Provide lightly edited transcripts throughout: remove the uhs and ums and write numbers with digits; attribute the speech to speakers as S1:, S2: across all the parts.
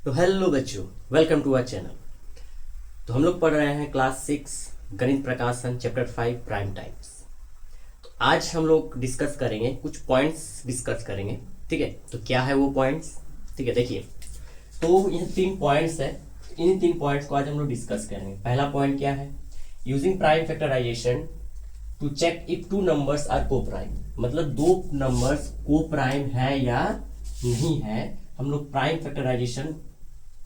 S1: तो हेलो बच्चों, welcome to our channel. तो हम लोग पढ़ रहे हैं क्लास 6 गणित प्रकाशन चैप्टर 5 प्राइम टाइम्स। तो आज हम लोग डिस्कस करेंगे, कुछ पॉइंट्स डिस्कस करेंगे। ठीक है, तो क्या है वो पॉइंट्स? ठीक है, देखिए। तो ये 3 पॉइंट्स है, इन 3 पॉइंट्स को आज हम लोग डिस्कस करेंगे। पहला पॉइंट क्या है? Using prime factorisation to check if two numbers are coprime. मतलब दो नंबर्स को प्राइम है या नहीं है, हम लोग प्राइम फैक्टराइजेशन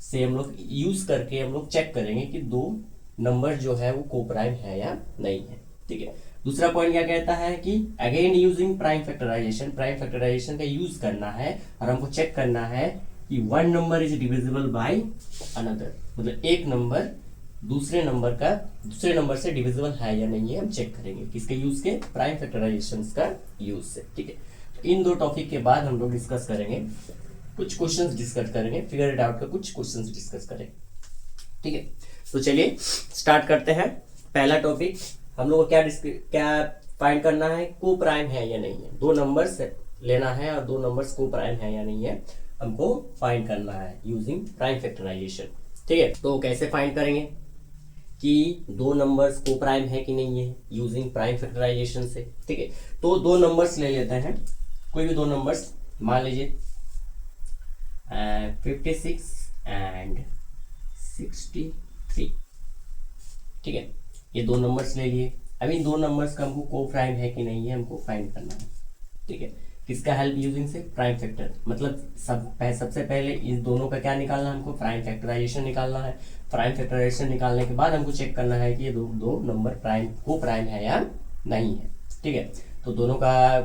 S1: से हम लोग यूज करके हम लोग चेक करेंगे कि दो नंबर जो है वो को प्राइम है या नहीं है। ठीक है। दूसरा पॉइंट क्या कहता है कि अगेन यूजिंग प्राइम फैक्टराइजेशन का यूज करना है और हमको चेक करना है कि one number is divisible by another. मतलब एक नंबर दूसरे नंबर से डिविजिबल है या नहीं है, हम चेक करेंगे किसके यूज के? प्राइम फैक्टराइजेशन का यूज से। ठीक है, तो इन दो टॉपिक के बाद हम लोग डिस्कस करेंगे, कुछ क्वेश्चंस डिस्कस करेंगे, फिगर इट आउट का कुछ क्वेश्चंस डिस्कस करेंगे। ठीक है, तो चलिए स्टार्ट करते हैं। पहला टॉपिक हम लोग को क्या फाइंड करना है? को प्राइम है या नहीं है। दो नंबर्स लेना है और दो नंबर्स को प्राइम है या नहीं है हमको फाइंड करना है यूजिंग प्राइम फैक्टराइजेशन। ठीक है, तो कैसे फाइंड करेंगे कि दो नंबर्स को प्राइम है कि नहीं है यूजिंग प्राइम फैक्टराइजेशन से। ठीक है, तो दो नंबर्स ले लेते हैं, कोई भी दो नंबर्स मान लीजिए 56 एंड 63। ठीक है, ये दो नंबर्स ले लिए। अब इन दो नंबर्स का हमको को प्राइम है कि नहीं है हमको फाइंड करना है। ठीक है, किसका हेल्प यूजिंग से? Prime factor. मतलब सबसे पहले इन दोनों का क्या निकालना है हमको? प्राइम फैक्टराइजेशन निकालना है। प्राइम फैक्टराइजेशन निकालने के बाद हमको चेक करना है कि ये दो नंबर को प्राइम है या नहीं है। ठीक है, तो दोनों का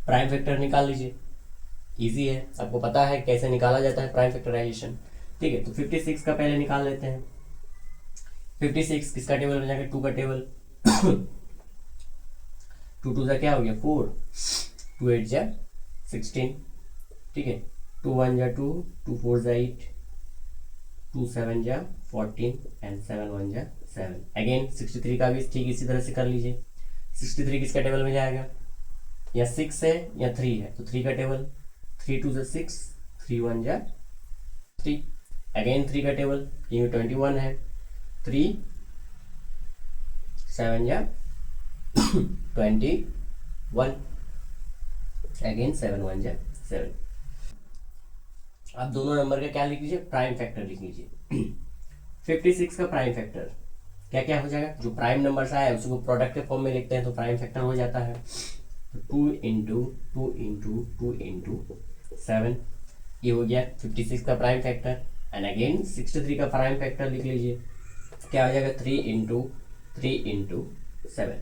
S1: प्राइम फैक्टर निकाल लीजिए। इजी है, आपको पता है कैसे निकाला जाता है प्राइम फैक्टराइजेशन। ठीक है, तो 56 का पहले निकाल लेते हैं। 56 किसका टेबल बन जाएगा? 2 का टेबल। 2 2 क्या हो गया? 4। 2 8 जा 16। ठीक है, 2 1 जा 2, 2 4 जा 8, 2 7 जा 14 एंड 7 1 जा 7। अगेन 63 का भी ठीक इसी तरह से कर लीजिए। 63 किसका टेबल में जाएगा? या 6 है या 3 है, तो 3 का टेबल। 3 2 जा 6, 3 1 जा 3। अगेन 3 का टेबल, ये 21 है। 3 7 जा 21। अगेन 7 1 जा 7। अब दोनों नंबर का क्या लिख लीजिए? प्राइम फैक्टर लिख लीजिए। 56 का प्राइम फैक्टर क्या क्या हो जाएगा? जो प्राइम नंबर आया है उसको प्रोडक्ट के फॉर्म में लिखते हैं तो प्राइम फैक्टर हो जाता है 2 इंटू 2 इंटू 2 इंटू 7। ये हो गया 56 का प्राइम फैक्टर। एंड अगेन 63 का प्राइम फैक्टर लिख लीजिए, क्या हो जाएगा? 3 इंटू 3 इंटू 7।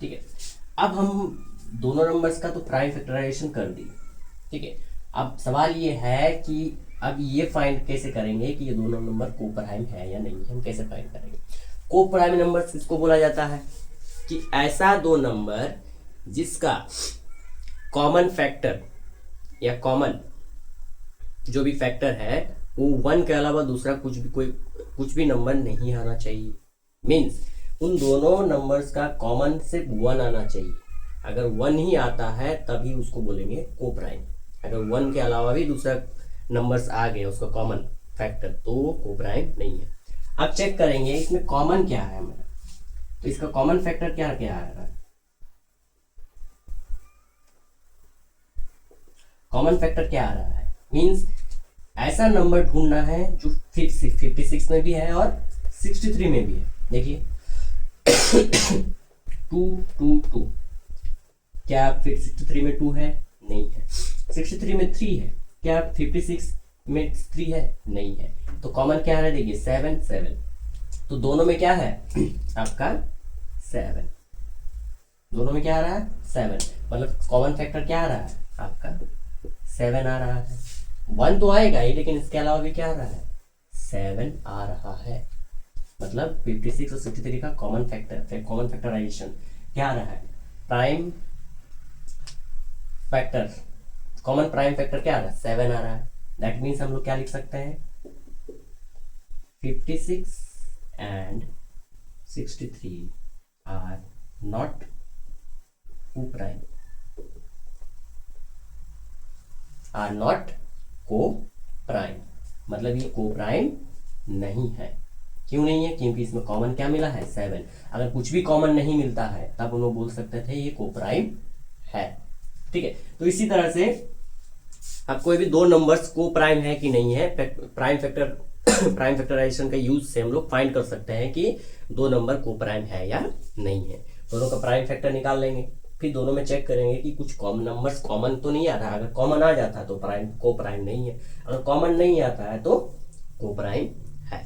S1: ठीक है, अब हम दोनों नंबर्स का तो प्राइम फैक्टराइजेशन कर दी। ठीक है, अब सवाल ये है कि अब ये फाइंड कैसे करेंगे कि ये दोनों नंबर को प्राइम है या नहीं है। हम कैसे फाइंड करेंगे? को प्राइम नंबर किसको बोला जाता है? कि ऐसा दो नंबर जिसका कॉमन फैक्टर या कॉमन जो भी फैक्टर है वो 1 के अलावा दूसरा कुछ भी नंबर नहीं आना चाहिए। मीन्स उन दोनों नंबर्स का कॉमन सिर्फ 1 आना चाहिए। अगर 1 ही आता है तभी उसको बोलेंगे को प्राइम। अगर 1 के अलावा भी दूसरा नंबर्स आ गए उसका कॉमन फैक्टर तो वो को प्राइम नहीं है। अब चेक करेंगे इसमें कॉमन क्या है हमारा। तो इसका कॉमन फैक्टर क्या क्या आ रहा है? कॉमन फैक्टर क्या आ रहा है? मीन्स ऐसा नंबर ढूंढना है जो 56 में भी है और 63 में भी है। देखिए 2 2 2, क्या फिर 63 में 2 है? नहीं है। 63 में 3 है, क्या 56 में 3 है? नहीं है। तो कॉमन क्या है? देखिए 7 7। तो दोनों में क्या है आपका? 7। दोनों में क्या आ रहा है? 7। मतलब कॉमन फैक्टर क्या आ रहा है आपका? 7 आ रहा है। 1 तो आएगा ही, लेकिन इसके अलावा भी क्या आ रहा है? 7 आ रहा है। मतलब 56 और 63 का कॉमन फैक्टराइजेशन क्या आ रहा है? Prime factor, common prime factor क्या आ रहा है? 7 आ रहा है। दैट मीन्स हम लोग क्या लिख सकते हैं? 56 एंड 63 आर नॉट को prime, are not coprime. मतलब ये को प्राइम नहीं है। क्यों नहीं है? क्योंकि इसमें कॉमन क्या मिला है? 7। अगर कुछ भी कॉमन नहीं मिलता है तब हम लोग बोल सकते थे ये को प्राइम है। ठीक है, तो इसी तरह से अब कोई भी दो नंबर्स को प्राइम है कि नहीं है, प्राइम फैक्टर प्राइम फैक्टराइजेशन का यूज से हम लोग फाइंड कर सकते हैं कि दो नंबर को प्राइम है या नहीं है। दोनों का प्राइम फैक्टर निकाल लेंगे, फिर दोनों में चेक करेंगे कि कुछ कॉमन नंबर्स कॉमन तो नहीं आ रहा। अगर कॉमन आ जाता है तो प्राइम को प्राइम नहीं है, अगर कॉमन नहीं आता है तो को प्राइम है।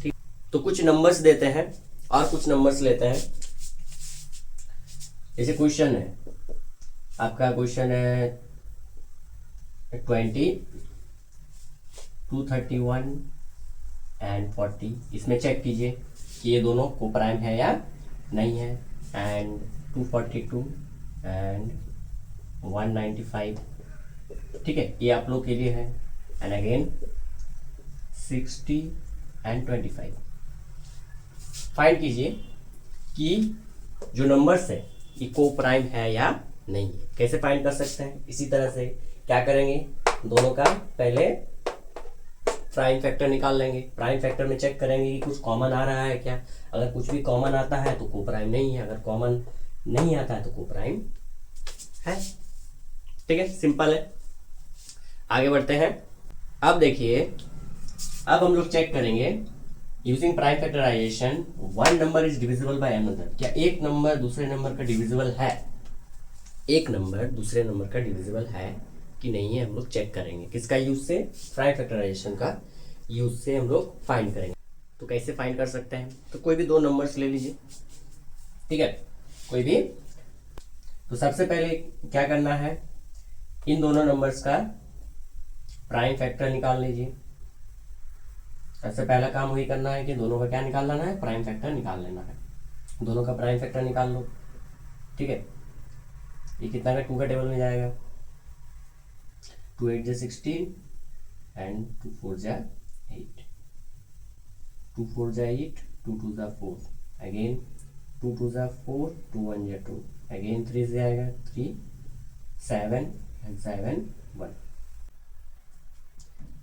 S1: ठीक, तो कुछ नंबर्स देते हैं और कुछ नंबर्स लेते हैं। जैसे क्वेश्चन है, आपका क्वेश्चन है 20, 231 एंड 40। इसमें चेक कीजिए कि ये दोनों को प्राइम है या नहीं है। एंड 242 एंड 195, ठीक है, ये आप लोग के लिए है। And again 60 and 25। फाइंड कीजिए कि जो नंबर्स है ये को प्राइम है या नहीं है। कैसे फाइंड कर सकते हैं? इसी तरह से क्या करेंगे, दोनों का पहले प्राइम फैक्टर निकाल लेंगे। प्राइम फैक्टर में चेक करेंगे कि कुछ कॉमन आ रहा है क्या। अगर कुछ भी कॉमन आता है तो को प्राइम नहीं है, अगर कॉमन नहीं आता है तो को प्राइम है। ठीक है, सिंपल है। आगे बढ़ते हैं। अब देखिए, अब हम लोग चेक करेंगे using prime factorisation, one number is divisible by another. क्या एक नंबर दूसरे नंबर का डिविजिबल है? एक नंबर दूसरे नंबर का डिविजिबल है कि नहीं है, हम लोग चेक करेंगे। किसका यूज से? प्राइम फैक्टराइजेशन का यूज से हम लोग फाइंड करेंगे। तो कैसे फाइंड कर सकते हैं? तो कोई भी दो नंबर्स ले लीजिए, ठीक है, कोई भी। तो सबसे पहले क्या करना है, इन दोनों नंबर्स का प्राइम फैक्टर निकाल लीजिए। सबसे पहला काम वही करना है कि दोनों का क्या निकाल लेना है, प्राइम फैक्टर निकाल लेना है। दोनों का प्राइम फैक्टर निकाल लो, ठीक है। ये कितना का? 2 का टेबल में जाएगा। 2 8 जा 16 एंड 2 4 जा 8, 2 4 जा 8, 2 2 जा 4, अगेन 2 2 जा 4, 2 1 जा 2, अगेन 3 से आएगा 3 7 एंड 7 1।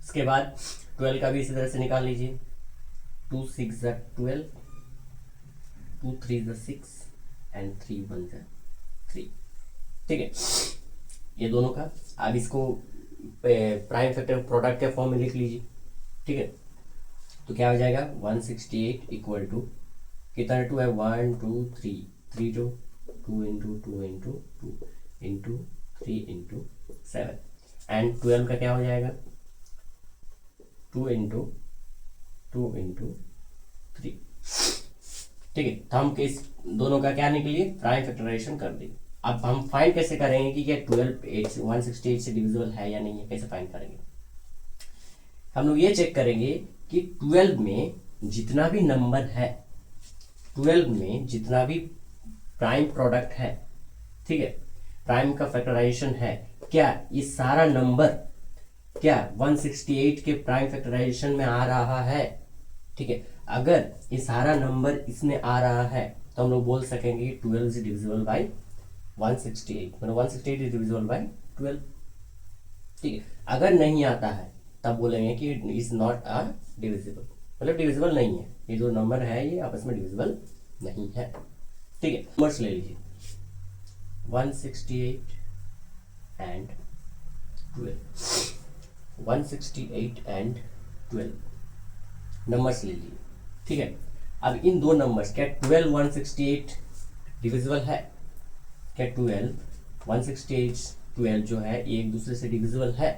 S1: इसके बाद 12 का भी इसी तरह से निकाल लीजिए। 2 6 जा 12, 2 3 जा 6 एंड 3 1 जा 3, ठीक है। ये दोनों का अब इसको प्राइम फैक्टर प्रोडक्ट के फॉर्म में लिख लीजिए, ठीक है। तो क्या हो जाएगा, 168 इक्वल टू कितना 2 है, 1 2 3 3 2 2 into 2 into 2 into 3 into 7 and 12 का क्या हो जाएगा, 2 इंटू 2 इंटू 3, ठीक है। तो हम इस दोनों का क्या निकलिए, प्राइम फैक्टराइजेशन कर दी। अब हम फाइंड कैसे करेंगे कि क्या 168 से डिविजिबल है या नहीं है, कैसे फाइंड करेंगे? हम लोग ये चेक करेंगे कि 12 में जितना भी नंबर है, 12 में जितना भी प्राइम प्रोडक्ट है, ठीक है, प्राइम का फैक्टराइजेशन है, क्या ये सारा नंबर क्या 168 के प्राइम फैक्टराइजेशन में आ रहा है, ठीक है। अगर ये सारा नंबर इसमें आ रहा है तो हम लोग बोल सकेंगे 12 इज डिविजिबल बाई 168, मतलब 168 इज डिविजिबल बाई 12, ठीक है। अगर नहीं आता है तब बोलेंगे कि इज नॉट अ डिविजिबल, मतलब डिविजिबल नहीं है, ये जो नंबर है ये आपस में डिविजिबल नहीं है, ठीक है। नंबर्स ले लीजिए 168 एंड 12, 168 एंड 12 नंबर्स ले लीजिए, ठीक है। अब इन दो नंबर्स क्या 12 168 डिविजिबल है? क्या 12 168 12 जो है ये एक दूसरे से डिविजिबल है,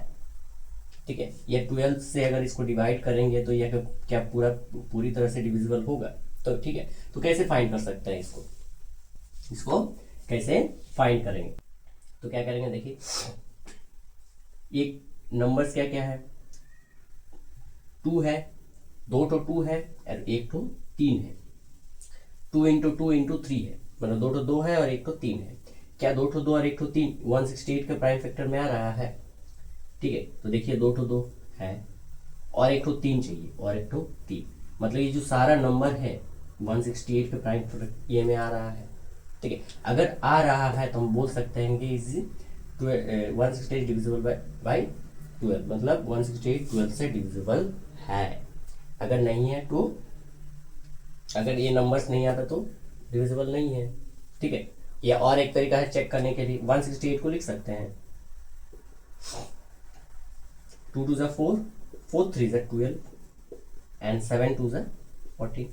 S1: ठीक है। ये 12 से अगर इसको डिवाइड करेंगे तो यह क्या पूरी तरह से डिविजिबल होगा? तो ठीक है, तो कैसे फाइंड कर सकते हैं इसको कैसे फाइंड करेंगे? तो क्या करेंगे, देखिए ये नंबर्स क्या क्या है, 2 है, 2 तो 2 है और 1 तो 3 है। 2 इंटू 2 इंटू 3 है, मतलब 2 तो 2 है और 1 तो 3 है। क्या 2 तो 2 और 1 तो 3 168 के प्राइम फैक्टर में आ रहा है, ठीक है। तो देखिए 2 तो 2 है और 1 तो 3 चाहिए और 1 तो 3, मतलब ये जो सारा नंबर है 168 के प्राइम फैक्टर ये में आ रहा है, ठीक है। अगर आ रहा है तो हम बोल सकते हैं कि इज 168 डिविजिबल बाई 12, मतलब 168 12 से डिविजिबल है। अगर नहीं है तो, अगर ये नंबर्स नहीं आता तो डिविजिबल नहीं है। ठीक है, या और एक तरीका है चेक करने के लिए, 168 को लिख सकते हैं 2 2 4, 4 3 12 एंड 7 2 14।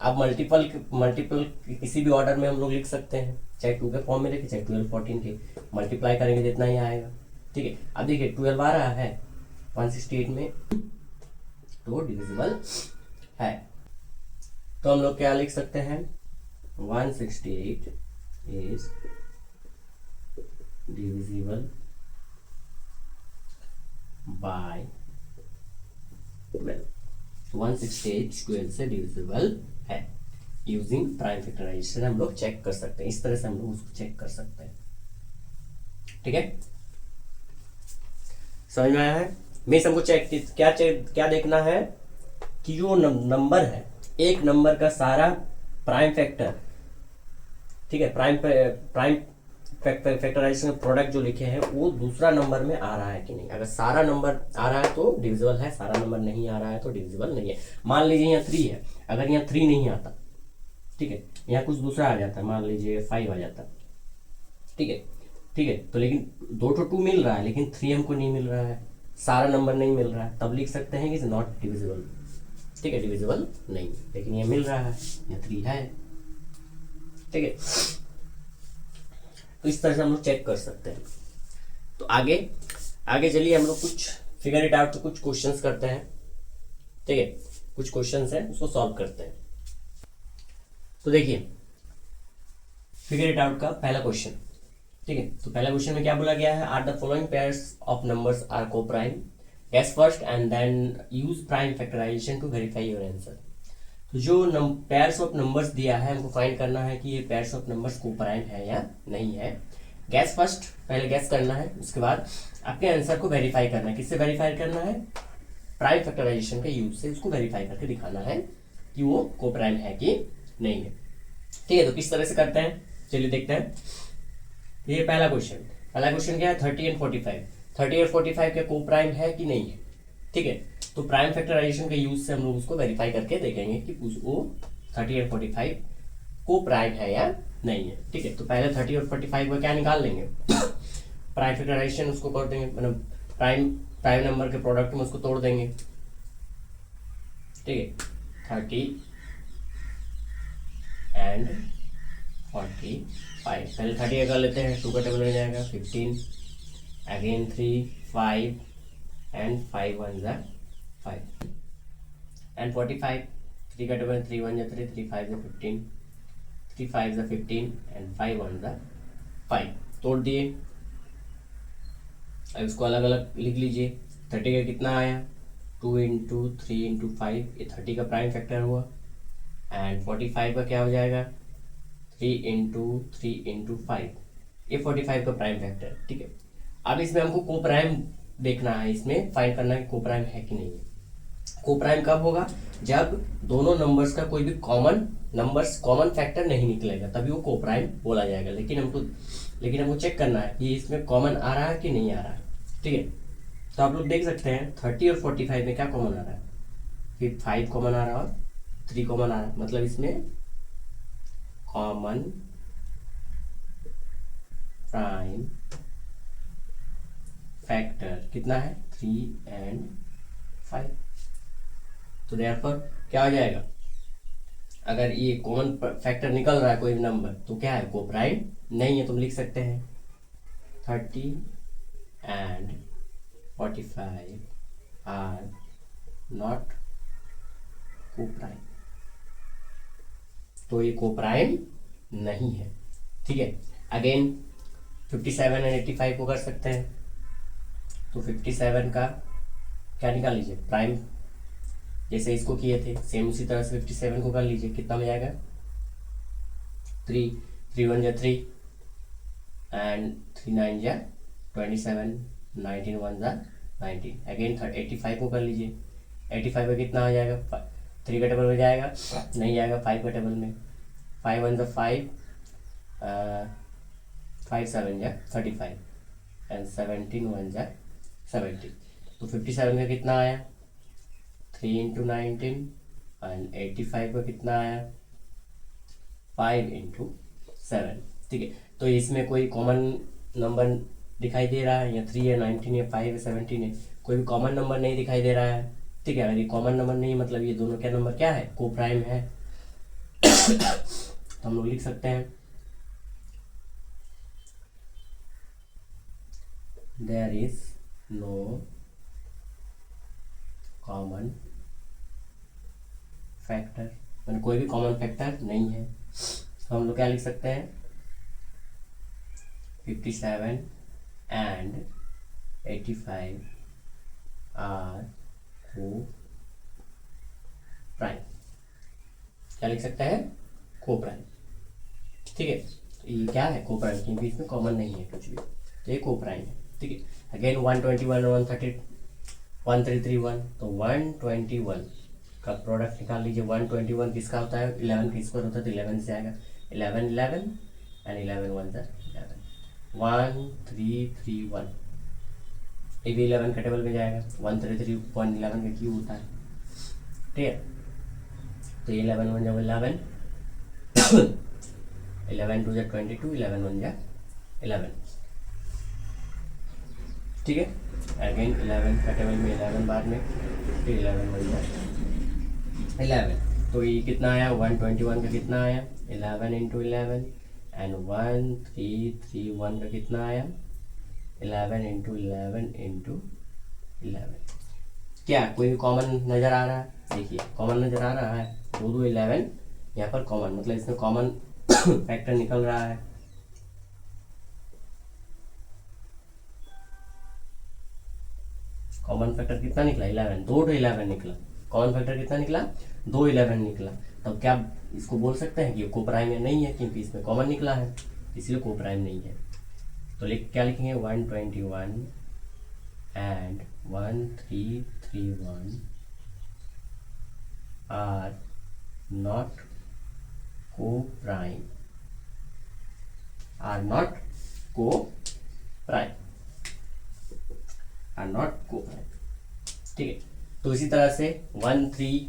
S1: अब मल्टीपल मल्टीपल किसी भी ऑर्डर में हम लोग लिख सकते हैं, चाहे 2 के फॉर्म में लिखे चाहे 12 14 के, मल्टीप्लाई करेंगे जितना ही आएगा। ठीक है, अब देखिए 12 आ रहा है 168 में तो डिविजिबल है, तो हम लोग क्या लिख सकते हैं 168 इज डिविजिबल बाय 12। 168 12 से डिविजिबल है। यूजिंग प्राइम फैक्टराइजेशन हम लोग चेक कर सकते हैं, इस तरह से हम लोग उसको चेक कर सकते हैं। ठीक है, समझ में आया है। मीन्स हमको क्या देखना है कि जो नंबर है, एक नंबर का सारा प्राइम फैक्टर, ठीक है, प्राइम फैक्टराइजेशन प्रोडक्ट जो लिखे हैं वो दूसरा नंबर में आ रहा है कि नहीं। अगर सारा नंबर आ रहा है तो डिविजिबल है, सारा नंबर नहीं आ रहा है तो डिविजिबल नहीं है। मान लीजिए यहाँ 3 है, अगर यहाँ 3 नहीं आता, ठीक है, यहाँ कुछ दूसरा आ जाता है, मान लीजिए 5 आ जाता, ठीक है, ठीक है, तो लेकिन 2 तो 2 मिल रहा है लेकिन 3 हमको नहीं मिल रहा है, सारा नंबर नहीं मिल रहा है, तब लिख सकते हैं कि नॉट डिविजिबल। ठीक है, डिविजिबल नहीं, लेकिन ये मिल रहा है, ये 3 है। ठीक है, तो इस तरह से हम लोग चेक कर सकते हैं। तो आगे आगे चलिए हम लोग कुछ फिगर इट आउट, तो कुछ क्वेश्चंस करते हैं। ठीक है, कुछ क्वेश्चंस हैं उसको सॉल्व करते हैं। तो देखिए फिगर इट आउट का पहला क्वेश्चन। ठीक है, तो पहला क्वेश्चन में क्या बोला गया है, are the following pairs of numbers are coprime, guess first and then use prime factorisation to verify your answer. तो जो पेयर्स ऑफ नंबर्स दिया है हमको फाइंड करना है कि ये पेयर्स ऑफ नंबर्स को प्राइम है या नहीं है। गैस फर्स्ट, पहले गैस करना है, उसके बाद आपके आंसर को वेरीफाई करना है। किससे वेरीफाई करना है, प्राइम फैक्टराइजेशन के यूज से उसको वेरीफाई करके दिखाना है कि वो को प्राइम है कि नहीं है। ठीक है, तो किस तरह से करते हैं चलिए देखते हैं। ये पहला क्वेश्चन क्या है, 30 एंड 45। 30 और 45 के को प्राइम है कि नहीं है। ठीक है, तो प्राइम फैक्टराइजेशन के यूज से हम लोग उसको वेरीफाई करके देखेंगे कि वो 30 और 45 को प्राइम है या नहीं है। ठीक है, तो पहले 30 और 45 का क्या निकाल लेंगे, प्राइम फैक्टराइजेशन उसको कर देंगे, मतलब प्राइम नंबर के प्रोडक्ट में उसको तोड़ देंगे। ठीक है, 30 एंड 45, पहले 30 कर लेते हैं, 2 का टेबल हो जाएगा 15, अगेन 3 5 एंड 5 1 जा 5 एंड 45, 3 का टेबल 3 1 जा 3, 3 5 जा 15, 3 5 जा 15 एंड 5 1 जा 5, तोड़ दिए। अब इसको अलग अलग लिख लीजिए। 30 का कितना आया, 2 इंटू 3 इंटू 5, ये 30 का प्राइम फैक्टर हुआ। एंड 45 का क्या हो जाएगा, 3 इंटू 3 इंटू 5, ये 45 का प्राइम फैक्टर। ठीक है, अब इसमें हमको को प्राइम देखना है, इसमें फाइंड करना है को प्राइम है कि नहीं है। को प्राइम कब होगा, जब दोनों नंबर्स का कोई भी कॉमन फैक्टर नहीं निकलेगा, तभी वो को प्राइम बोला जाएगा। लेकिन हमको चेक करना है कि इसमें कॉमन आ रहा है कि नहीं आ रहा है। ठीक है, तो आप लोग देख सकते हैं 30 और 45 में क्या कॉमन आ रहा है, फिर 5 कॉमन आ रहा है और 3 कॉमन आ रहा है, मतलब इसमें कॉमन प्राइम फैक्टर कितना है, 3 एंड 5। तो देयरफॉर क्या हो जाएगा, अगर ये कॉमन फैक्टर निकल रहा है कोई भी नंबर तो क्या है, को प्राइम नहीं है। तुम लिख सकते हैं 30 एंड 45 आर नॉट को प्राइम, तो ये को प्राइम नहीं है। ठीक है, अगेन 57 एंड 85 को कर सकते हैं। तो 57 का क्या निकाल लीजिए, प्राइम, जैसे इसको किए थे सेम उसी तरह से 57 को कर लीजिए। कितना में जाएगा, 3 3 1 जा 3 एंड 3 9 जा 27, 19 1 जा 19। अगेन 85 को कर लीजिए। 85 का कितना आ जाएगा, 3 का टेबल में जाएगा, नहीं जाएगा 5 का टेबल में। 5 1 जा 5, 5 7 जा 35 एंड 17 1 जा 70। तो 57 का कितना आया 3 इंटू 19 एंड 85 का कितना आया 5 इंटू 7। ठीक है, तो इसमें कोई कॉमन नंबर दिखाई दे रहा है, या 3 है 19 है 5 है 17 है, कोई भी कॉमन नंबर नहीं दिखाई दे रहा है। ठीक है, अगर ये कॉमन नंबर नहीं है मतलब ये दोनों क्या नंबर क्या है को प्राइम है। तो हम लोग लिख सकते हैं there is no common factor, मतलब कोई भी कॉमन फैक्टर नहीं है। तो हम लोग क्या लिख सकते हैं 57 एंड 85 आर को प्राइम, क्या लिख सकते हैं को प्राइम। ठीक है, तो ये क्या है को प्राइम, क्योंकि इसमें कॉमन नहीं है कुछ भी, तो ये को प्राइम है। ठीक है, अगेन 121 और 1331, तो 121 का प्रोडक्ट निकाल लीजिए। 121 किसका होता है 11 का स्क्वायर होता है, तो 11 से आएगा 11 11 एंड 11 1 11 1331, ये भी 11 का टेबल में जाएगा। 133.11 का क्यूब होता है। ठीक है, तो 11 1 जब 11 11 2 जा 22, 11 1 जा 11। ठीक है, अगेन 11 का टेबल में 11 बाद में, फिर 11 1 जा 11। तो ये कितना आया 121 का कितना आया 11 इंटू 11 एंड 1331 का कितना आया 11 इंटू 11 इंटू 11। क्या कोई भी कॉमन नज़र आ रहा है, देखिए कॉमन नज़र आ रहा है, 2 2 11 यहाँ पर कॉमन, मतलब इसमें कॉमन फैक्टर निकल रहा है। कॉमन फैक्टर कितना निकला 11, 2 to 11 निकला। कॉमन फैक्टर कितना निकला 2 11 निकला। तब क्या इसको बोल सकते हैं कि ये को प्राइम या नहीं है, क्योंकि इसमें कॉमन निकला है इसलिए को प्राइम नहीं है। तो क्या लिखेंगे 121 एंड 1331 आर नॉट को प्राइम, आर नॉट को प्राइम, आर नॉट को प्राइम। ठीक है, तो इसी तरह से 1 3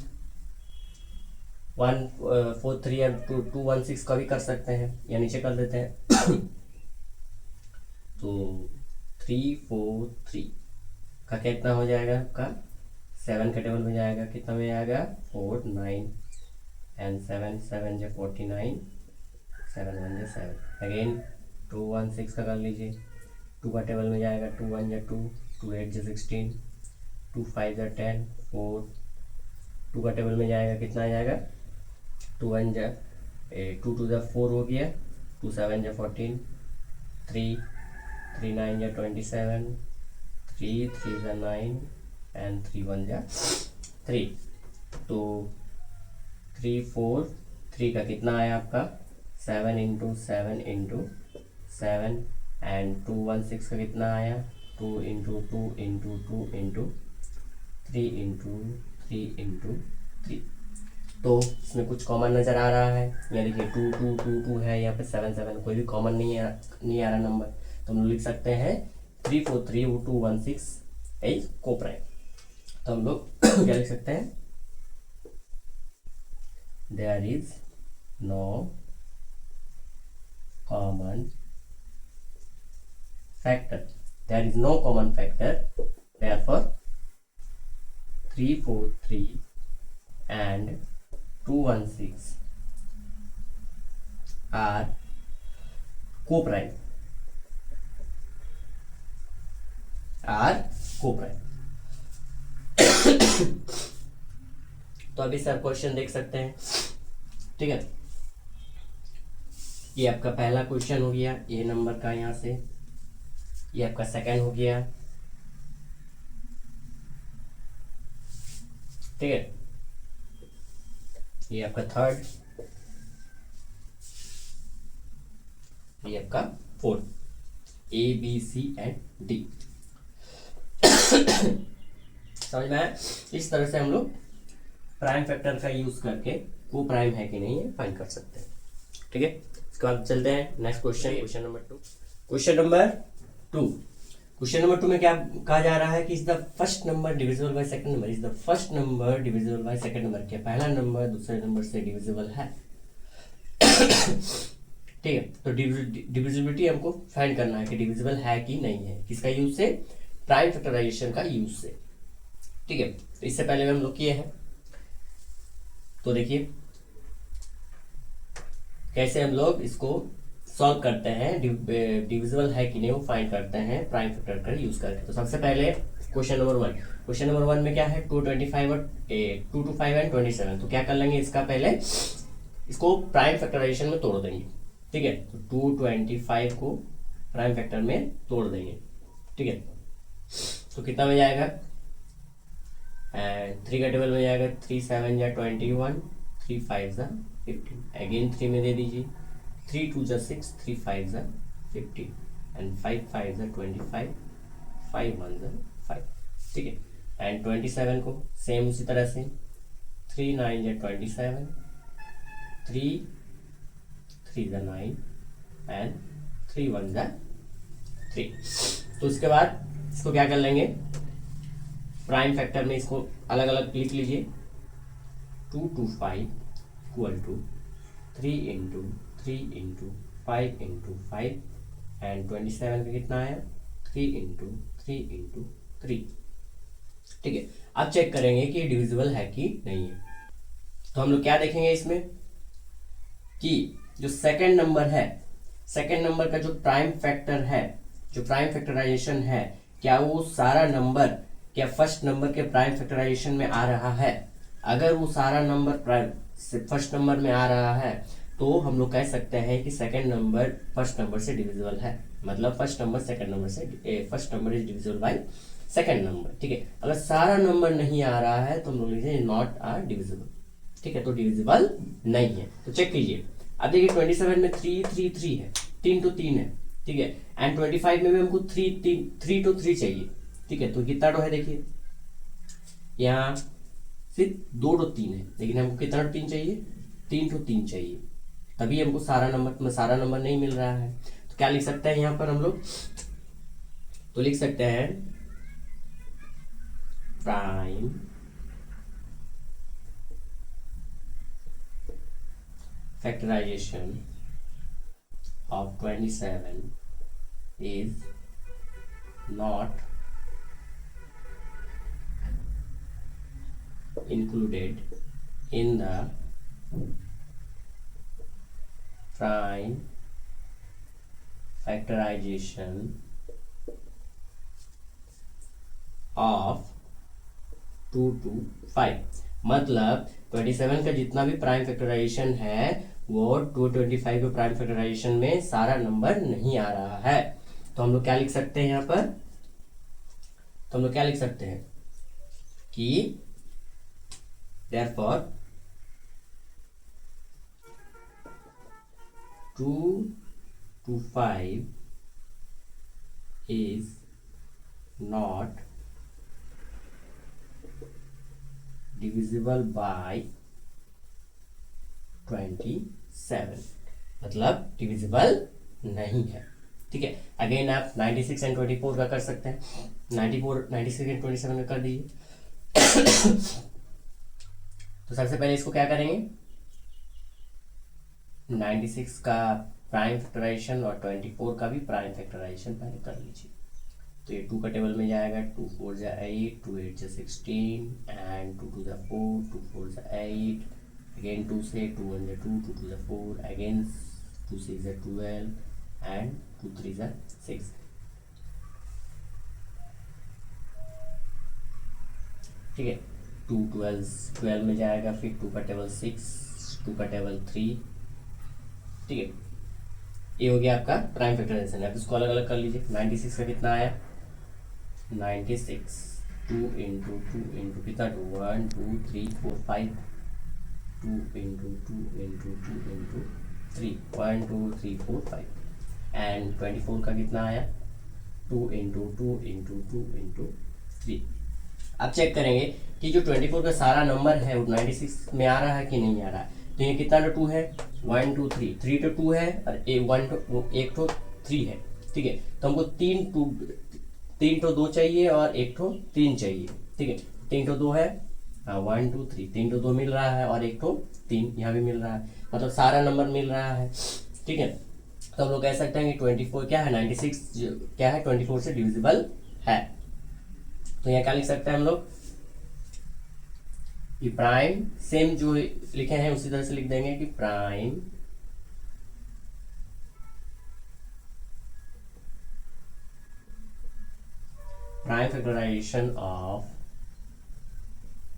S1: 1 4 3 और 2 1 6 का भी कर सकते हैं, या नीचे कर देते हैं। तो 3 4 3 का कितना हो जाएगा आपका 7 का टेबल में जाएगा, कितना में आएगा 4 9 एंड 7 7 जो 49, 7 1 जो 7। अगेन 2 1 6 का कर लीजिए, 2 का टेबल में जाएगा 2 1 जो 2, 2 8 जो 16, 2 5 जो 10, 4 2 का टेबल में जाएगा कितना आ जाएगा 2 1 जो 2 2 जो 4 हो गया, 2 7 जो 14, 3 3 9 जो 27, 3 3 जो 9 एंड 3 1 जो 3। तो 3 4 3 का कितना आया आपका 7 इंटू 7 इंटू 7 एंड 2 1 6 का कितना आया 2 into 2 into 2 into 3 into 3 into 3। तो इसमें कुछ कॉमन नज़र आ रहा है, या देखिए 2 2 2 2 है, यहाँ पे 7 7, कोई भी कॉमन नहीं आ रहा नंबर। तो हम लोग लिख सकते हैं 3 4 3 2 1 6 इज को प्राइम। तो हम लोग क्या लिख सकते हैं there is no common factor, there is no common factor, therefore 3 4 3 and 2 1 6 are co-prime, are co-prime। तो अभी सर क्वेश्चन देख सकते हैं। ठीक है, ये आपका पहला क्वेश्चन हो गया ए नंबर का, यहाँ से ये आपका सेकंड हो गया। ठीक है, ये आपका थर्ड, ये आपका fourth, a b c and d. समझ में आया? इस तरह से हम लोग प्राइम फैक्टर का यूज करके को प्राइम है कि नहीं है फाइंड कर सकते हैं। ठीक है, इसके बाद चलते हैं next question, question number 2। Question number 2, question number 2 में क्या कहा जा रहा है कि is the first number divisible by second number, is the first number divisible by second number, क्या पहला नंबर दूसरे नंबर से डिविजिबल है। ठीक है, तो डिविजिबिलिटी हमको फाइंड करना है कि डिविजिबल है कि नहीं है, किसका यूज से, प्राइम फैक्टराइजेशन का यूज से। ठीक है, तो इससे पहले हम लोग किए हैं, तो देखिए कैसे हम लोग इसको सॉल्व करते हैं, डिविजिबल है कि नहीं वो फाइंड करते हैं प्राइम फैक्टर का यूज करके। तो सबसे पहले क्वेश्चन नंबर वन में क्या है, 225 और 225 एंड 27। तो क्या कर लेंगे, इसका पहले इसको प्राइम फैक्टराइजेशन में तोड़ देंगे। ठीक है, तो 225 को प्राइम फैक्टर में तोड़ देंगे। ठीक है, तो कितना में जाएगा, 3 का टेबल में जाएगा, 3 7 या 21, 3 5 जा 15, अगेन 3 में दे दीजिए, 3 2 जा 6, 3 5 जा 15 एंड 5 5 जा 25, 5 1 जा 5। ठीक है, एंड 27 को सेम उसी तरह से 3 9 जा 27, 3 3 जा 9 एंड 3 1 जा 3। तो उसके बाद इसको क्या कर लेंगे, प्राइम फैक्टर में इसको अलग अलग लिख लीजिए। 225 equal to 3 into 3 into 5 into 5 and 27 का कितना आया, 3 इंटू 3 इंटू 3। ठीक है, अब चेक करेंगे कि डिविजिबल है कि नहीं है। तो हम लोग क्या देखेंगे इसमें कि जो सेकंड नंबर है, सेकंड नंबर का जो प्राइम फैक्टर है, जो प्राइम फैक्टराइजेशन है, क्या वो सारा नंबर क्या फर्स्ट नंबर के प्राइम फैक्टराइजेशन में आ रहा है। अगर वो सारा नंबर प्राइम से फर्स्ट नंबर में आ रहा है तो हम लोग कह सकते हैं कि सेकंड नंबर फर्स्ट नंबर से डिविजिबल है, मतलब फर्स्ट नंबर सेकंड नंबर से, first number is divisible by second number. ठीक है, अगर सारा नंबर नहीं आ रहा है तो हम लोग लिखेंगे नॉट आर डिविजिबल। ठीक है, तो डिविजिबल नहीं है। तो चेक कीजिए, अब देखिए 27 में 3 3 3 है, 3 तो 3 है। ठीक है, एंड 25 में भी हमको 3 तो 3 चाहिए। ठीक है, तो कितना टो है, देखिए यहाँ सिर्फ 2 तो 3 है, लेकिन हमको कितना 3 चाहिए, 3 तो 3 चाहिए, तभी हमको सारा नंबर नहीं मिल रहा है। तो क्या लिख सकते हैं यहाँ पर हम लोग, तो लिख सकते हैं prime factorization of 27 is not included in the prime factorization of 2 to 5। मतलब 27 का जितना भी प्राइम फैक्टराइजेशन है वो 225 के प्राइम फैक्टराइजेशन में सारा नंबर नहीं आ रहा है। तो हम लोग क्या लिख सकते हैं यहाँ पर, तो हम लोग क्या लिख सकते हैं कि therefore 2 to 5 is not divisible by 27, मतलब डिविजिबल नहीं है। ठीक है, अगेन आप 96 एंड 24 का कर सकते हैं, 96 एंड 27 का कर दीजिए। तो सबसे पहले इसको क्या करेंगे, 96 का प्राइम फैक्टराइजेशन और 24 का भी प्राइम फैक्टराइजेशन पहले कर लीजिए। तो ये 2 का टेबल में जाएगा, 2 4 जा 8, 2 8 जा 16 एंड 2 2 जा 4, 2 4 जा 8, अगेन 2 से 2 1 जा 2, 2 2 जा 4, अगेन 2 6 जा 12 एंड 2 3 जा 6। ठीक है, 2 12 में जाएगा, फिर 2 का टेबल 6, 2 का टेबल 3। ठीक है, ये हो गया आपका प्राइम फैक्टराइजेशन। अब इसको अलग अलग कर लीजिए। 96 का कितना आया, 96 2 इंटू 2 इंटू कितना 2 1 2 3 4 5, 2 इंटू 2 इंटू 2 इंटू 3 1 2 3 4 5 एंड 24 का कितना आया, 2 इंटू 2 इंटू 2 इंटू 3। अब चेक करेंगे कि जो 24 का सारा नंबर है वो 96 में आ रहा है कि नहीं आ रहा है। तो ये कितना तो 2 है, 1 2 3, 3 तो 2 है और 1 तो 3 है। ठीक है, तो हमको 3 2 3 तो 2 चाहिए और 1 तो 3 चाहिए। ठीक है, 3 तो 2 है, 1 2 3, 3 तो 2 मिल रहा है और 1 तो 3 यहाँ भी मिल रहा है, मतलब सारा नंबर मिल रहा है। ठीक है, तो हम लोग कह सकते हैं कि 24 क्या है, 96 क्या है, 24 से डिविजिबल है। तो यहाँ क्या लिख सकते हैं हम लोग कि प्राइम, सेम जो लिखे हैं उसी तरह से लिख देंगे कि prime factorisation of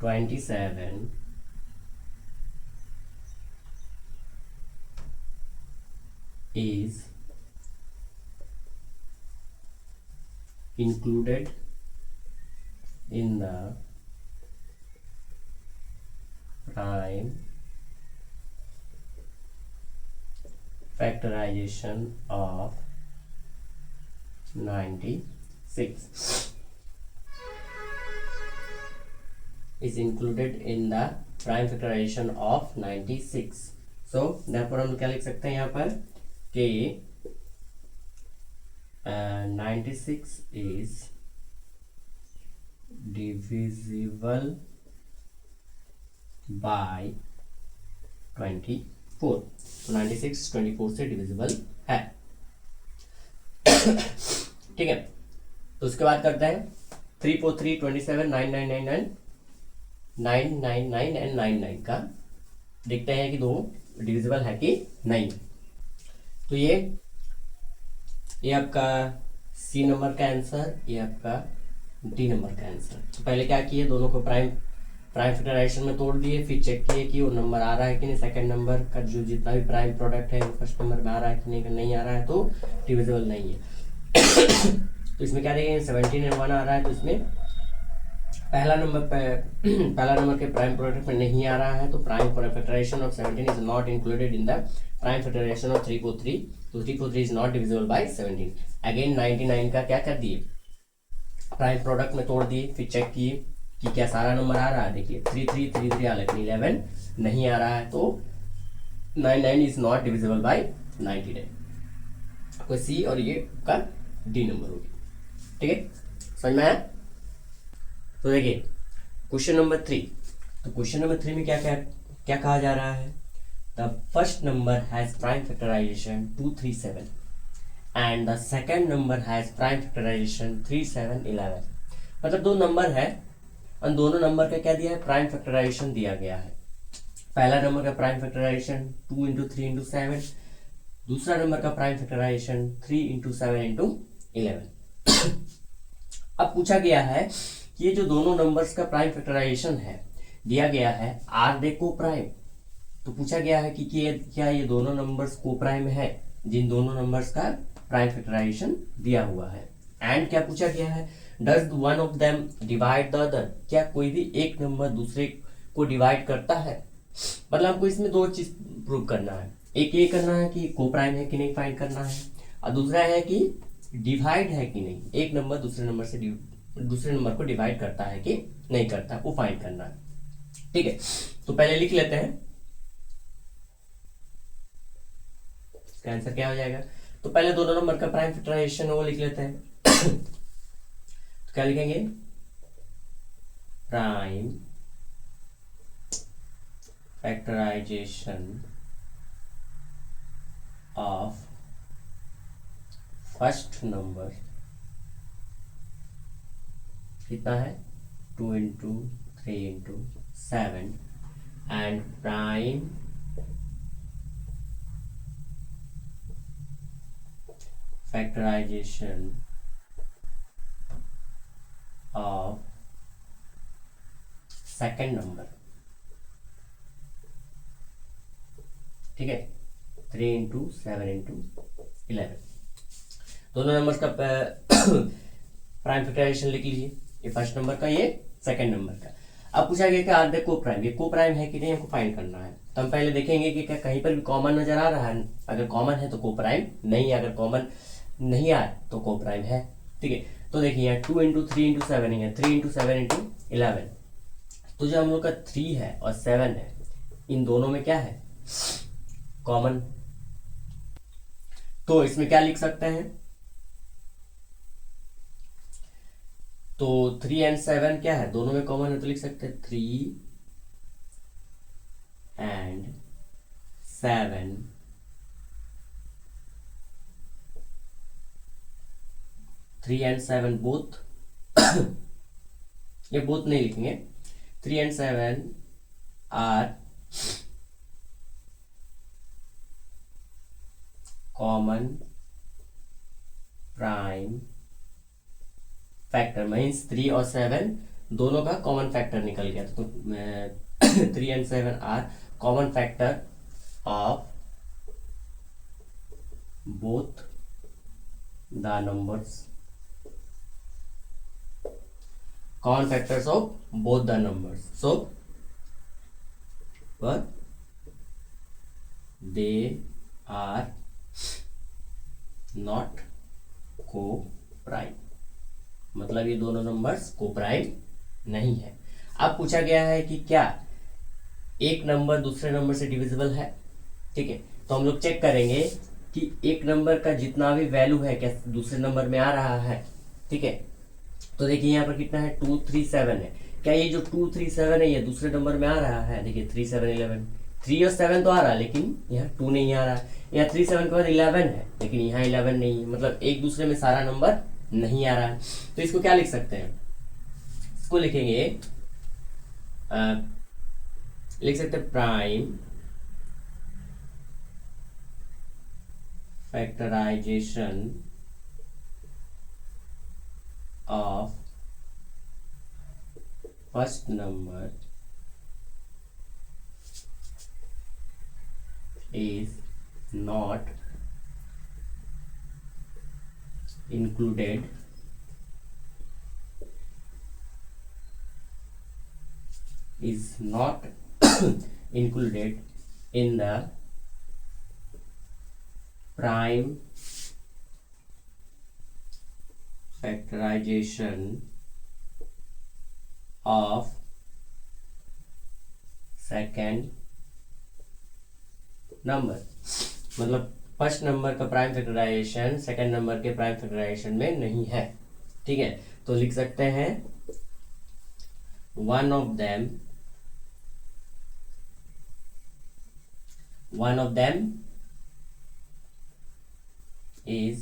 S1: 27 is included in the prime factorization of 96 is included in the prime factorization of 96. So therefore हम क्या लिख सकते हैं यहाँ पर कि 96 is divisible by 24. तो 96 24 से डिविजिबल है। ठीक है, तो उसके बाद करते हैं 3 4 3 27 9 9 9 9 9 9 9 एंड 9 9 का देखते हैं कि दो डिविजिबल है कि नहीं। तो ये आपका सी नंबर का आंसर, ये आपका डी नंबर का आंसर। तो पहले क्या किए, दोनों को प्राइम फैक्टराइजेशन में तोड़ दिए, फिर चेक किए कि वो नंबर आ रहा है कि नहीं, सेकंड नंबर का जो जितना भी प्राइम प्रोडक्ट है वो फर्स्ट नंबर में आ रहा है कि नहीं, अगर नहीं आ रहा है तो डिविजिबल नहीं है। तो इसमें क्या देखेंगे, 17 एंड 1 आ रहा है, तो इसमें पहला नंबर के प्राइम प्रोडक्ट में नहीं आ रहा है, तो prime factorisation of 17 is not included in the prime factorisation of 343, तो 343 is not divisible by 17। Again 99 का क्या कर दिए, प्राइम प्रोडक्ट में तोड़ दिए, फिर चेक किए कि क्या सारा नंबर आ रहा है, देखिए 33 33 आ, लेकिन 11 नहीं आ रहा है, तो 99 इज नॉट डिविजिबल बाय 99। कोई सी और ये का डी नंबर होगी। ठीक है, समझ में आया। तो देखिए क्वेश्चन नंबर 3, तो क्वेश्चन नंबर 3 में क्या कहा जा रहा है, the first number has prime factorisation 237 and the second number has prime factorisation 3711। मतलब दो नंबर है और दोनों नंबर का क्या दिया है, प्राइम फैक्टराइजेशन दिया गया है। पहला नंबर का प्राइम फैक्टराइजेशन 2 इंटू 3 इंटू 7, दूसरा नंबर का प्राइम फैक्टराइजेशन 3 इंटू 7 इंटू 11। अब पूछा गया है कि ये जो दोनों नंबर्स का प्राइम फैक्टराइजेशन है दिया गया है आर दे को प्राइम। तो पूछा गया है कि क्या ये दोनों नंबर्स को प्राइम है, जिन दोनों नंबर्स का प्राइम फैक्टराइजेशन दिया हुआ है। एंड क्या पूछा गया है, does one of them divide the other, क्या कोई भी एक नंबर दूसरे को डिवाइड करता है। मतलब हमको इसमें दो चीज प्रूव करना है, एक ये करना है कि को प्राइम है कि नहीं फाइंड करना है, और दूसरा है कि डिवाइड है कि नहीं, एक नंबर दूसरे नंबर को डिवाइड करता है कि नहीं करता, वो फाइंड करना है। ठीक है, तो पहले लिख लेते हैं इसका आंसर क्या हो जाएगा। तो पहले दोनों नंबर का प्राइम फैक्टराइजेशन वो लिख लेते हैं। तो क्या लिखेंगे, prime factorisation of first number कितना है, 2 into 3 into 7 and prime factorisation of second number. ठीक है, 3 इंटू 7 इंटू 11, दोनों नंबर्स का प्राइम फैक्टराइजेशन लिख लीजिए, ये फर्स्ट नंबर का, ये सेकंड नंबर का। अब पूछा गया कि आर दे को प्राइम, ये को प्राइम है कि नहीं हमको फाइंड करना है। तो हम पहले देखेंगे कि क्या कहीं पर भी कॉमन नजर आ रहा है, अगर कॉमन है तो को प्राइम नहीं है, अगर कॉमन नहीं आए तो को प्राइम है। ठीक है, तो देखिए यहाँ 2 इंटू 3 इंटू 7 है, 3 इंटू 7 इंटू 11, तो जो हम लोग का 3 है और 7 है, इन दोनों में क्या है, कॉमन। तो इसमें क्या लिख सकते हैं, तो 3 and 7 क्या है, दोनों में कॉमन है, तो लिख सकते हैं 3 and 7, 3 and 7 बोथ ये बोथ नहीं लिखेंगे, 3 and 7 are common prime factor, means 3 और 7 दोनों का कॉमन फैक्टर निकल गया, तो 3 and 7 are common factor of both the numbers, common factors of both the numbers, so but they are not co-prime, मतलब ये दोनों नंबर्स को-प्राइम नहीं है। अब पूछा गया है कि क्या एक नंबर दूसरे नंबर से डिविजिबल है, ठीक है, तो हम लोग चेक करेंगे कि एक नंबर का जितना भी वैल्यू है क्या दूसरे नंबर में आ रहा है, ठीक है। तो देखिए यहाँ पर कितना है, 2 3 7 है, क्या ये जो 2 3 7 है ये दूसरे नंबर में आ रहा है, देखिए 3 7 11, 3 और 7 तो आ रहा है लेकिन यहाँ 2 नहीं आ रहा है, यहाँ 3 7 के बाद 11 है लेकिन यहाँ 11 नहीं है, मतलब एक दूसरे में सारा नंबर नहीं आ रहा है। तो इसको क्या लिख सकते हैं, इसको लिखेंगे लिख सकते हैं prime factorisation of first number is not included included in the prime factorization of second number, मतलब फर्स्ट नंबर का प्राइम फैक्टराइजेशन सेकंड नंबर के प्राइम फैक्टराइजेशन में नहीं है, ठीक है। तो लिख सकते हैं one of them is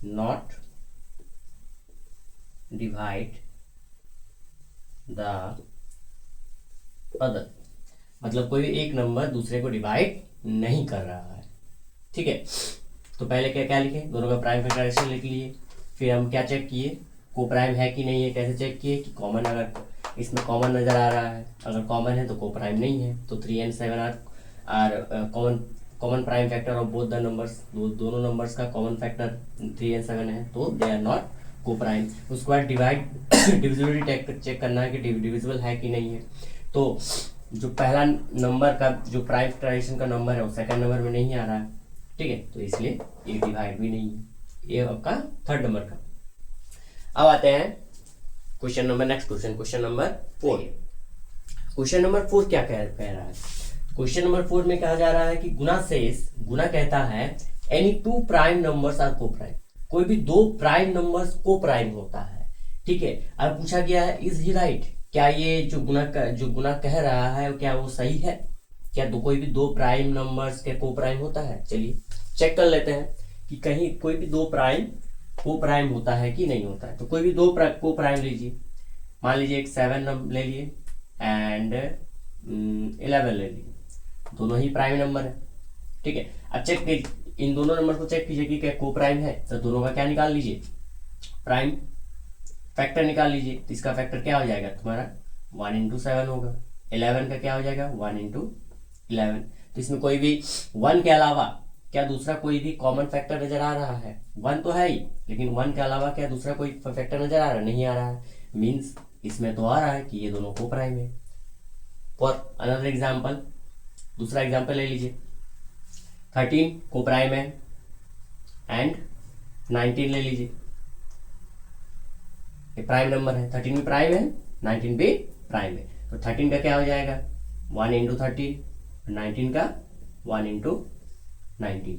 S1: not divide the other, मतलब कोई एक नंबर दूसरे को डिवाइड नहीं कर रहा है, ठीक है। तो पहले क्या क्या लिखे, दोनों का प्राइम फैक्टराइजेशन लिख लिए, फिर हम क्या चेक किए, को प्राइम है कि नहीं है, कैसे चेक किए कि कॉमन, अगर इसमें कॉमन नजर आ रहा है, अगर कॉमन है तो को प्राइम नहीं है, तो 3 and 7 are common prime factor of both the numbers, दोनों नंबर्स का कॉमन फैक्टर 3 and 7 है, तो they are not coprime. उसके बाद डिविजिबिलिटी चेक करना है कि डिविजिबल है कि नहीं है, तो जो पहला नंबर का जो प्राइम फैक्टराइजेशन का नंबर है वो सेकंड नंबर में नहीं आ रहा है, ठीक है, तो इसलिए ये डिवाइड भी नहीं है, ये आपका थर्ड नंबर का। अब आते हैं question number, next question number 4। Question number 4 क्या कह रहा है, क्वेश्चन नंबर 4 में कहा जा रहा है कि गुना कहता है any two prime numbers are coprime, कोई भी दो प्राइम नंबर्स को प्राइम होता है, ठीक है। अब पूछा गया है इज ही राइट, क्या ये जो गुना कह रहा है क्या वो सही है, क्या कोई भी दो प्राइम नंबर्स के को प्राइम होता है। चलिए चेक कर लेते हैं कि कहीं कोई भी दो प्राइम को प्राइम होता है कि नहीं होता है। तो कोई भी दो को प्राइम लीजिए, मान लीजिए एक 7 ले लिए एंड 11 ले लिए, दोनों ही प्राइम नंबर है, ठीक है। अब चेक इन दोनों नंबर को चेक कीजिए कि क्या को प्राइम है, तो दोनों का क्या निकाल लीजिए, प्राइम फैक्टर निकाल लीजिए। तो इसका फैक्टर क्या हो जाएगा तुम्हारा 1 into 7 होगा, 11 का क्या हो जाएगा 1 into 11। तो इसमें कोई भी 1 के अलावा क्या दूसरा कोई भी कॉमन फैक्टर नजर आ रहा है, 1 तो है ही लेकिन 1 के अलावा क्या दूसरा कोई फैक्टर नजर आ रहा है, नहीं आ रहा है, मीन्स इसमें तो आ रहा है कि ये दोनों को प्राइम है। फॉर अनदर एग्जाम्पल, दूसरा एग्जाम्पल ले लीजिए, 13 को प्राइम है एंड 19 ले लीजिए, ये प्राइम नंबर है, 13 भी प्राइम है 19 भी प्राइम है, तो 13 का क्या हो जाएगा 1 into 13, 19 का 1 into 19,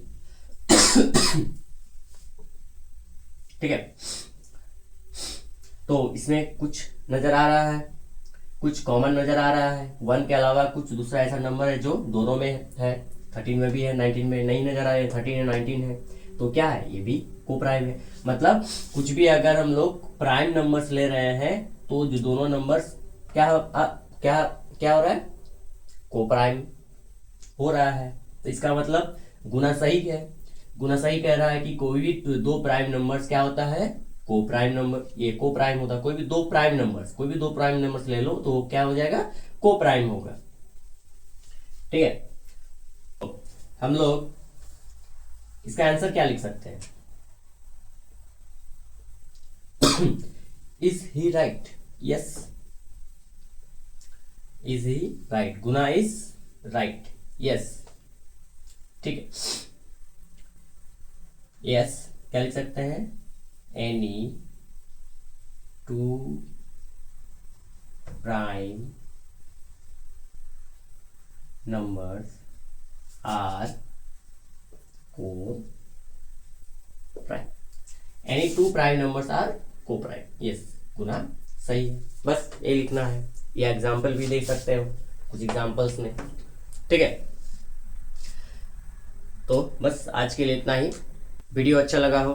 S1: ठीक है। तो इसमें कुछ नज़र आ रहा है, कुछ कॉमन नज़र आ रहा है। 1 के अलावा कुछ दूसरा ऐसा नंबर है जो दोनों में है, 13 में भी है, 19 में नहीं नज़र आ रहा है, 13 है 19 है, तो क्या है, ये भी को प्राइम है। मतलब कुछ भी अगर हम लोग प्राइम नंबर्स ले रहे हैं तो जो दोनों नंबर्स क्या क्या हो रहा है, को प्राइम हो रहा है। तो इसका मतलब गुना सही है, गुना सही कह रहा है कि कोई भी दो प्राइम नंबर्स क्या होता है, को प्राइम नंबर, ये को प्राइम होता है। कोई भी दो प्राइम नंबर्स ले लो तो वो क्या हो जाएगा, को प्राइम होगा। ठीक है, तो हम लोग इसका आंसर क्या लिख सकते हैं, is he right, yes, is he right, गुना इज राइट, यस। ठीक है, यस क्या लिख सकते हैं, any two prime numbers are coprime, any two prime numbers are coprime, yes, गुना सही है। बस ये लिखना है, या एग्जाम्पल भी दे सकते हो कुछ एग्जाम्पल्स में। ठीक है, तो बस आज के लिए इतना ही। वीडियो अच्छा लगा हो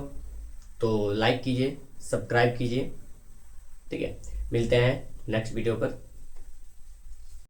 S1: तो लाइक कीजिए, सब्सक्राइब कीजिए। ठीक है, मिलते हैं नेक्स्ट वीडियो पर।